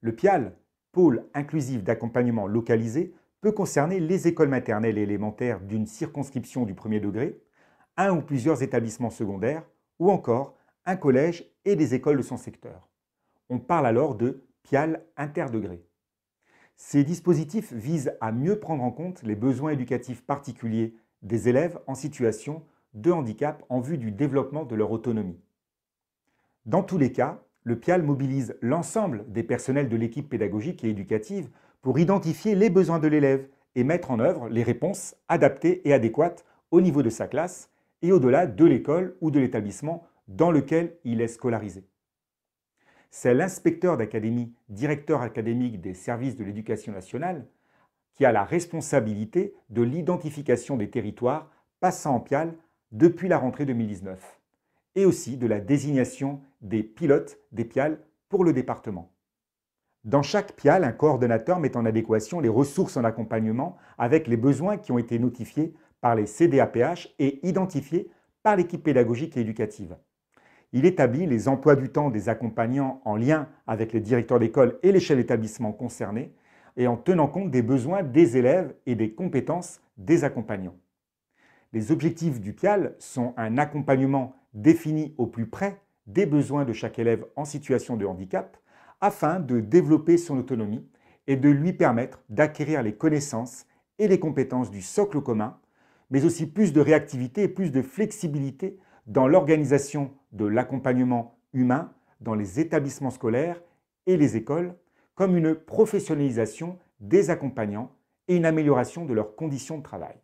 Le PIAL, pôle inclusif d'accompagnement localisé, peut concerner les écoles maternelles et élémentaires d'une circonscription du premier degré, un ou plusieurs établissements secondaires, ou encore un collège et des écoles de son secteur. On parle alors de PIAL interdegré. Ces dispositifs visent à mieux prendre en compte les besoins éducatifs particuliers des élèves en situation de handicap en vue du développement de leur autonomie. Dans tous les cas, le PIAL mobilise l'ensemble des personnels de l'équipe pédagogique et éducative pour identifier les besoins de l'élève et mettre en œuvre les réponses adaptées et adéquates au niveau de sa classe et au-delà de l'école ou de l'établissement dans lequel il est scolarisé. C'est l'inspecteur d'académie, directeur académique des services de l'éducation nationale, qui a la responsabilité de l'identification des territoires passant en PIAL depuis la rentrée 2019 et aussi de la désignation des pilotes des PIAL pour le département. Dans chaque PIAL, un coordonnateur met en adéquation les ressources en accompagnement avec les besoins qui ont été notifiés par les CDAPH et identifiés par l'équipe pédagogique et éducative. Il établit les emplois du temps des accompagnants en lien avec les directeurs d'école et les chefs d'établissement concernés et en tenant compte des besoins des élèves et des compétences des accompagnants. Les objectifs du PIAL sont un accompagnement défini au plus près des besoins de chaque élève en situation de handicap afin de développer son autonomie et de lui permettre d'acquérir les connaissances et les compétences du socle commun, mais aussi plus de réactivité et plus de flexibilité dans l'organisation de l'accompagnement humain dans les établissements scolaires et les écoles, comme une professionnalisation des accompagnants et une amélioration de leurs conditions de travail.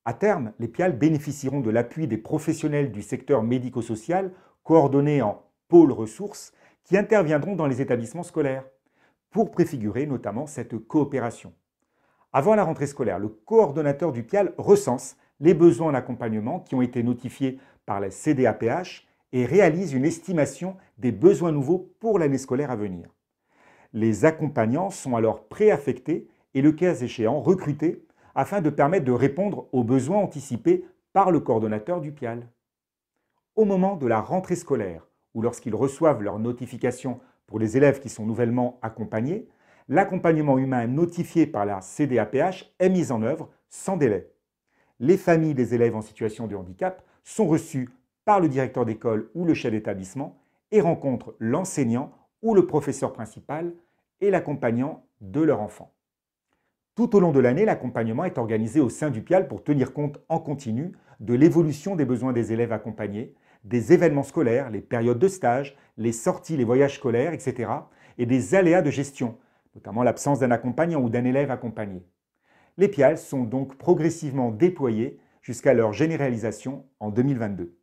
À terme, les PIAL bénéficieront de l'appui des professionnels du secteur médico-social coordonnés en pôles ressources qui interviendront dans les établissements scolaires pour préfigurer notamment cette coopération. Avant la rentrée scolaire, le coordonnateur du PIAL recense les besoins en accompagnement qui ont été notifiés par la CDAPH et réalise une estimation des besoins nouveaux pour l'année scolaire à venir. Les accompagnants sont alors préaffectés et le cas échéant recrutés afin de permettre de répondre aux besoins anticipés par le coordonnateur du PIAL. Au moment de la rentrée scolaire ou lorsqu'ils reçoivent leur notification pour les élèves qui sont nouvellement accompagnés, l'accompagnement humain notifié par la CDAPH est mis en œuvre sans délai. Les familles des élèves en situation de handicap sont reçues par le directeur d'école ou le chef d'établissement et rencontrent l'enseignant ou le professeur principal et l'accompagnant de leur enfant. Tout au long de l'année, l'accompagnement est organisé au sein du PIAL pour tenir compte en continu de l'évolution des besoins des élèves accompagnés, des événements scolaires, les périodes de stage, les sorties, les voyages scolaires, etc. et des aléas de gestion, notamment l'absence d'un accompagnant ou d'un élève accompagné. Les PIAL sont donc progressivement déployés jusqu'à leur généralisation en 2022.